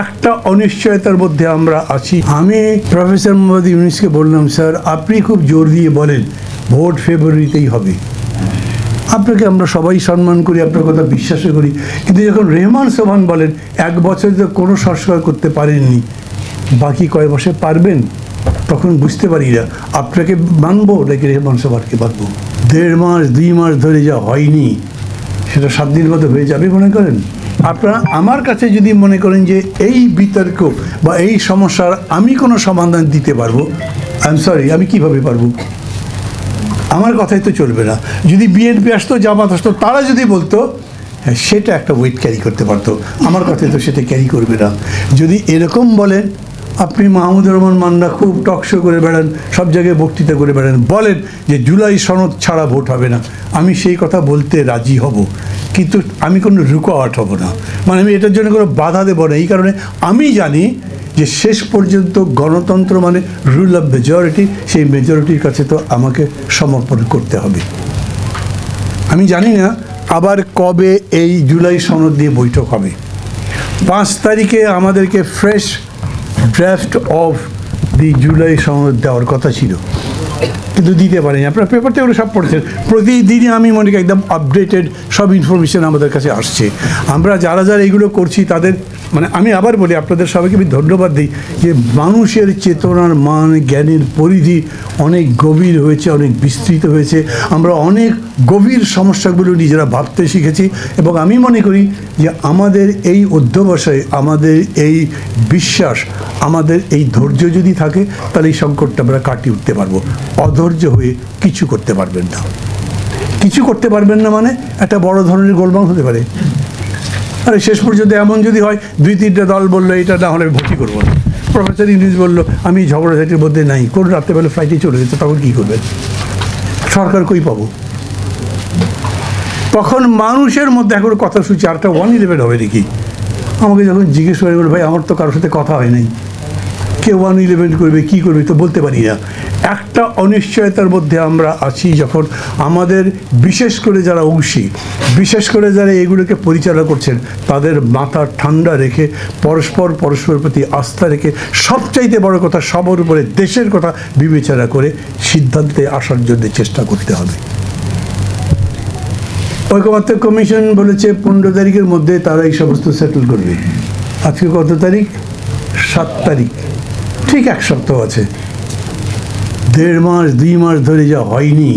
একটা অনিশ্চয়তার মধ্যে আমরা আছি। আমি প্রফেসর মোহাম্মদ ইউনূসকে বললাম, স্যার আপনি খুব জোর দিয়ে বলেন ভোট ফেব্রুয়ারিতেই হবে, আপনাকে আমরা সবাই সম্মান করি, আপনার কথা বিশ্বাসও করি, কিন্তু যখন রেহমান সোবহান বলেন 1 বছর তো কোনো সংস্কার করতে পারেননি, বাকি কয় বছর পারবেন, তখন বুঝতে পারি না আপনাকে মানবো নাকি রেহমান সোবহানকে মানবো। 1.5 মাস 2 মাস ধরে যা হয়নি সেটা 7 দিনের মধ্যে হয়ে যাবে মনে করেন? আপনারা আমার কাছে যদি মনে করেন যে এই বিতর্ক বা এই সমস্যার আমি কোনো সমাধান দিতে পারবো, আই এম সরি, আমি কিভাবে পারবো? আমার কথাই তো চলবে না। যদি বিএনপি আসতো, জামাত আসতো, তারা যদি বলতো হ্যাঁ সেটা একটা ওয়েট ক্যারি করতে পারতো, আমার কথাই তো সেটা ক্যারি করবে না। যদি এরকম বলেন, আপনি মাহমুদুর রহমান মান্না খুব টকশো করে বেড়ান, সব জায়গায় বক্তৃতা করে বেড়ান, বলেন যে জুলাই সনদ ছাড়া ভোট হবে না, আমি সেই কথা বলতে রাজি হব, কিন্তু আমি কোনো রুকাওয়াট হব না, মানে আমি এটার জন্য কোনো বাধা দেবো না। এই কারণে আমি জানি যে শেষ পর্যন্ত গণতন্ত্র মানে রুল অফ মেজরিটি, সেই মেজরিটির কাছে তো আমাকে সমর্পণ করতে হবে। আমি জানি না আবার কবে এই জুলাই সনদ দিয়ে বৈঠক হবে। 5 তারিখে আমাদেরকে fresh draft of the July সনদ দেওয়ার কথা ছিল, কিন্তু দিতে পারেনি। আপনার পেপারটা ওগুলো সব পড়েছেন, প্রতিদিনই আমি মনে করি একদম আপডেটেড সব ইনফরমেশন আমাদের কাছে আসছে। আমরা যারা যারা এগুলো করছি তাদের মানে আমি আবার বলি, আপনাদের সবাইকে আমি ধন্যবাদ দিই যে মানুষের চেতনার মান জ্ঞানের পরিধি অনেক গভীর হয়েছে, অনেক বিস্তৃত হয়েছে। আমরা অনেক গভীর সমস্যাগুলো নিজেরা ভাবতে শিখেছি, এবং আমি মনে করি যে আমাদের এই অধ্যবসায়, আমাদের এই বিশ্বাস, আমাদের এই ধৈর্য যদি থাকে তাহলে এই সংকটটা আমরা কাটিয়ে উঠতে পারবো। অধৈর্য হয়ে কিছু করতে পারবেন না। কিছু করতে পারবেন না মানে একটা বড় ধরনের গোলমাল হতে পারে। আরে শেষ পর্যন্ত এমন যদি হয় 2-3টা দল বললো এটা না হলে ভর্তি করবো না, প্রফেসর ইউনূস বললো আমি ঝগড়াঝাটির মধ্যে নাই, কোন রাত্রেবেলা ফ্লাইটে চলে যেত, তখন কী করবেন? সরকার কই পাবো? তখন মানুষের মধ্যে এখন কথা শুনছি আরটা 1-11 হবে নাকি। আমাকে যখন জিজ্ঞেস করে বলে ভাই আমার তো কারোর সাথে কথা হয় নাই, কে 1-11 করবে কী করবে তো বলতে পারি না। একটা অনিশ্চয়তার মধ্যে আমরা আছি, যখন আমাদের বিশেষ করে যারা অংশী, বিশেষ করে যারা এগুলোকে পরিচালনা করছেন, তাদের মাথা ঠান্ডা রেখে পরস্পরের প্রতি আস্থা রেখে, সবচাইতে বড় কথা সবার উপরে দেশের কথা বিবেচনা করে সিদ্ধান্তে আসার জন্য চেষ্টা করতে হবে। ঐকমত্য কমিশন বলেছে 15 তারিখের মধ্যে তারা এই সমস্ত সেটেল করবে। আজকে কত তারিখ? 7 তারিখ, ঠিক 1 সপ্তাহ আছে। 1.5 মাস 2 মাস ধরে যা হয়নি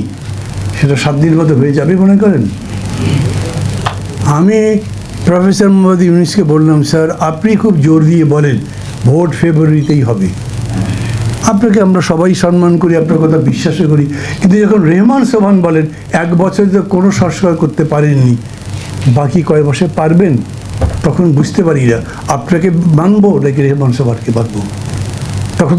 সেটা 7 দিনের মতো হয়ে যাবে মনে করেন? আমি প্রফেসর মোহাম্মদ ইউনূসকে বললাম, স্যার আপনি খুব জোর দিয়ে বলেন ভোট ফেব্রুয়ারিতেই হবে, আপনাকে আমরা সবাই সম্মান করি, আপনার কথা বিশ্বাসও করি, কিন্তু যখন রেহমান সোবহান বলেন 1 বছর তো কোনো সংস্কার করতে পারেননি, বাকি কয় বছর পারবেন, তখন বুঝতে পারি না আপনাকে মানবো নাকি রেহমান সোবহানকে মানবো। তখন